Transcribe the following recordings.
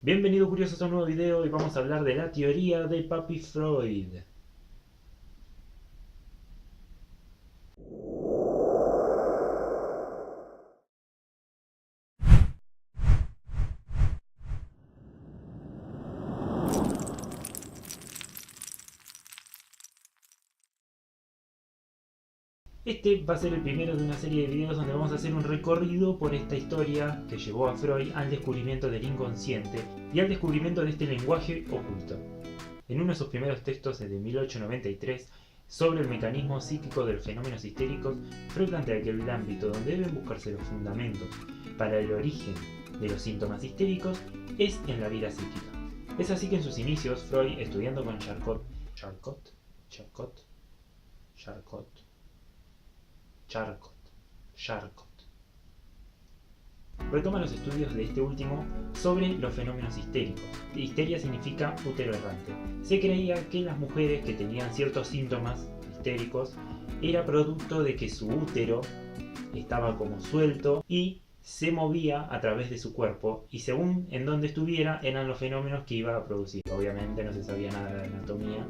Bienvenido curiosos a un nuevo video y vamos a hablar de la teoría de Papi Freud. Este va a ser el primero de una serie de videos donde vamos a hacer un recorrido por esta historia que llevó a Freud al descubrimiento del inconsciente y al descubrimiento de este lenguaje oculto. En uno de sus primeros textos de 1893, sobre el mecanismo psíquico de los fenómenos histéricos, Freud plantea que el ámbito donde deben buscarse los fundamentos para el origen de los síntomas histéricos es en la vida psíquica. Es así que en sus inicios, Freud, estudiando con Charcot, retoma los estudios de este último sobre los fenómenos histéricos. Histeria significa útero errante. Se creía que las mujeres que tenían ciertos síntomas histéricos era producto de que su útero estaba como suelto y se movía a través de su cuerpo, y según en donde estuviera eran los fenómenos que iba a producir. Obviamente no se sabía nada de anatomía.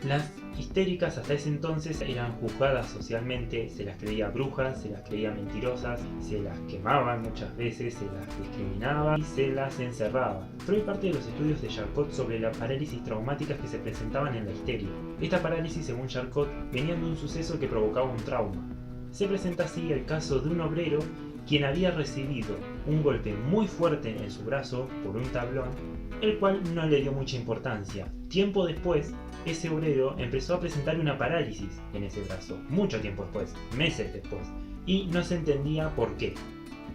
Las histéricas hasta ese entonces eran juzgadas socialmente, se las creía brujas, se las creía mentirosas, se las quemaban muchas veces, se las discriminaba y se las encerraba. Freud parte de los estudios de Charcot sobre las parálisis traumáticas que se presentaban en la histeria. Esta parálisis, según Charcot, venían de un suceso que provocaba un trauma. Se presenta así el caso de un obrero quien había recibido un golpe muy fuerte en su brazo por un tablón, el cual no le dio mucha importancia. Tiempo después, ese obrero empezó a presentar una parálisis en ese brazo, mucho tiempo después, meses después, y no se entendía por qué.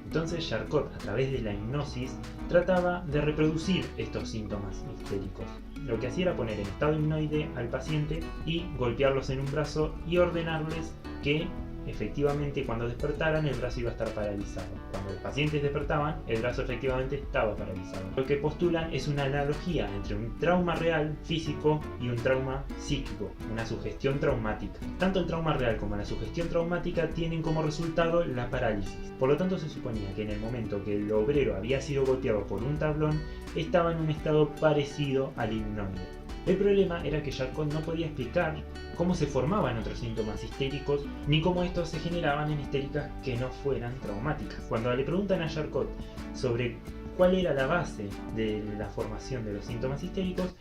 Entonces Charcot, a través de la hipnosis, trataba de reproducir estos síntomas histéricos. Lo que hacía era poner en estado hipnoide al paciente y golpearlos en un brazo y ordenarles que efectivamente cuando despertaran el brazo iba a estar paralizado. Cuando los pacientes despertaban, el brazo efectivamente estaba paralizado. Lo que postulan es una analogía entre un trauma real físico y un trauma psíquico, una sugestión traumática. Tanto el trauma real como la sugestión traumática tienen como resultado la parálisis. Por lo tanto, se suponía que en el momento que el obrero había sido golpeado por un tablón, estaba en un estado parecido al hipnoide. El problema era que Charcot no podía explicar cómo se formaban otros síntomas histéricos, ni cómo estos se generaban en histéricas que no fueran traumáticas. Cuando le preguntan a Charcot sobre cuál era la base de la formación de los síntomas histéricos...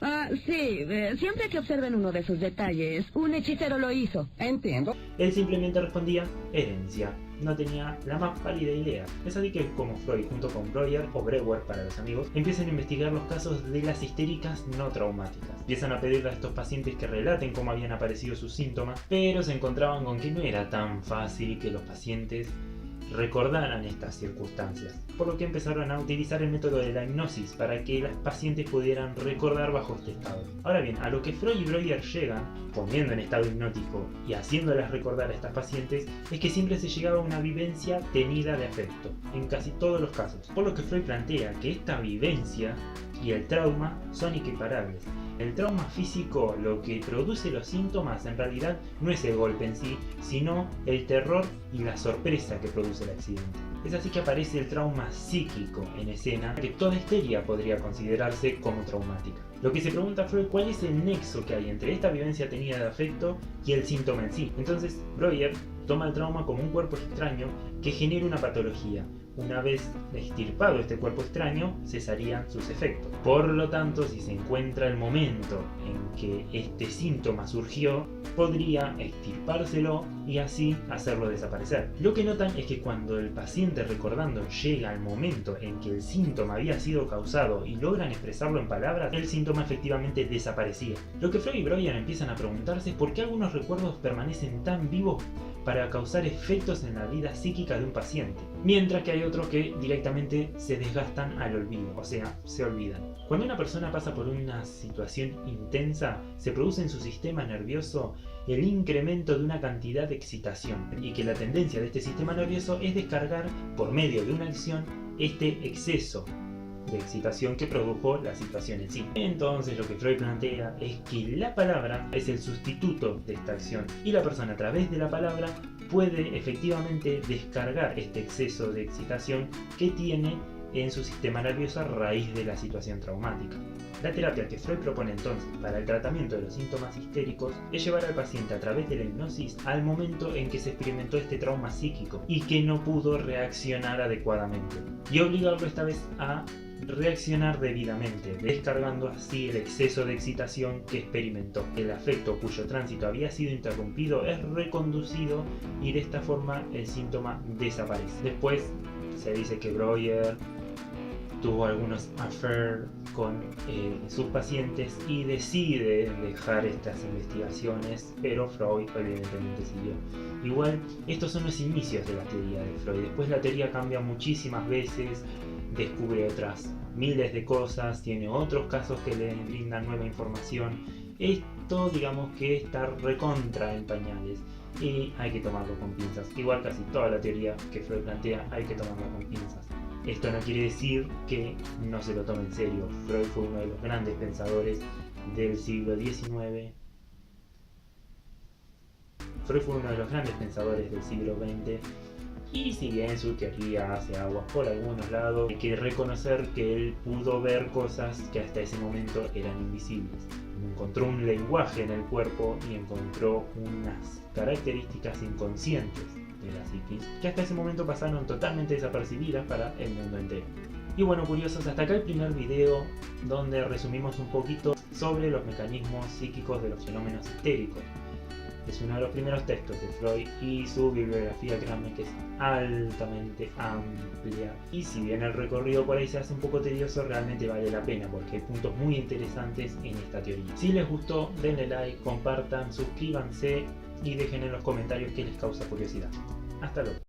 siempre que observen uno de sus detalles, un hechicero lo hizo. Entiendo. Él simplemente respondía, herencia. No tenía la más pálida idea. Es así que como Freud junto con Breuer o Breuer para los amigos empiezan a investigar los casos de las histéricas no traumáticas. Empiezan a pedirle a estos pacientes que relaten cómo habían aparecido sus síntomas, pero se encontraban con que no era tan fácil que los pacientes recordaran estas circunstancias, por lo que empezaron a utilizar el método de la hipnosis para que las pacientes pudieran recordar bajo este estado. Ahora bien, a lo que Freud y Breuer llegan, poniendo en estado hipnótico y haciéndolas recordar a estas pacientes, es que siempre se llegaba a una vivencia tenida de afecto, en casi todos los casos, por lo que Freud plantea que esta vivencia y el trauma son equiparables. El trauma físico, lo que produce los síntomas, en realidad no es el golpe en sí, sino el terror y la sorpresa que produce el accidente. Es así que aparece el trauma psíquico en escena, que toda histeria podría considerarse como traumática. Lo que se pregunta Freud, ¿cuál es el nexo que hay entre esta vivencia tenida de afecto y el síntoma en sí? Entonces, Breuer toma el trauma como un cuerpo extraño que genera una patología. Una vez extirpado este cuerpo extraño, cesarían sus efectos. Por lo tanto, si se encuentra el momento en que este síntoma surgió, podría extirpárselo y así hacerlo desaparecer. Lo que notan es que cuando el paciente recordando llega al momento en que el síntoma había sido causado y logran expresarlo en palabras, el síntoma efectivamente desaparecía. Lo que Freud y Breuer empiezan a preguntarse es por qué algunos recuerdos permanecen tan vivos para causar efectos en la vida psíquica de un paciente, mientras que hay otros que directamente se desgastan al olvido, o sea, se olvidan. Cuando una persona pasa por una situación intensa, se produce en su sistema nervioso el incremento de una cantidad de excitación, y que la tendencia de este sistema nervioso es descargar por medio de una acción este exceso de excitación que produjo la situación en sí. Entonces lo que Freud plantea es que la palabra es el sustituto de esta acción y la persona a través de la palabra puede efectivamente descargar este exceso de excitación que tiene en su sistema nervioso a raíz de la situación traumática. La terapia que Freud propone entonces para el tratamiento de los síntomas histéricos es llevar al paciente a través de la hipnosis al momento en que se experimentó este trauma psíquico y que no pudo reaccionar adecuadamente, y obligarlo esta vez a reaccionar debidamente, descargando así el exceso de excitación que experimentó. El afecto cuyo tránsito había sido interrumpido es reconducido y de esta forma el síntoma desaparece. Después se dice que Breuer tuvo algunos affairs con sus pacientes y decide dejar estas investigaciones, pero Freud evidentemente siguió. Igual, estos son los inicios de la teoría de Freud. Después la teoría cambia muchísimas veces, descubre otras miles de cosas, tiene otros casos que le brindan nueva información. Esto digamos que está recontra en pañales y hay que tomarlo con pinzas. Igual casi toda la teoría que Freud plantea hay que tomarla con pinzas. Esto no quiere decir que no se lo tome en serio. Freud fue uno de los grandes pensadores del siglo XIX. Freud fue uno de los grandes pensadores del siglo XX. Y si bien su teoría hace aguas por algunos lados, hay que reconocer que él pudo ver cosas que hasta ese momento eran invisibles. Encontró un lenguaje en el cuerpo y encontró unas características inconscientes de la psiquis que hasta ese momento pasaron totalmente desapercibidas para el mundo entero. Y bueno, curiosos, hasta acá el primer video donde resumimos un poquito sobre los mecanismos psíquicos de los fenómenos histéricos. Es uno de los primeros textos de Freud y su bibliografía, créanme que es altamente amplia. Y si bien el recorrido por ahí se hace un poco tedioso, realmente vale la pena porque hay puntos muy interesantes en esta teoría. Si les gustó, denle like, compartan, suscríbanse y dejen en los comentarios qué les causa curiosidad. Hasta luego.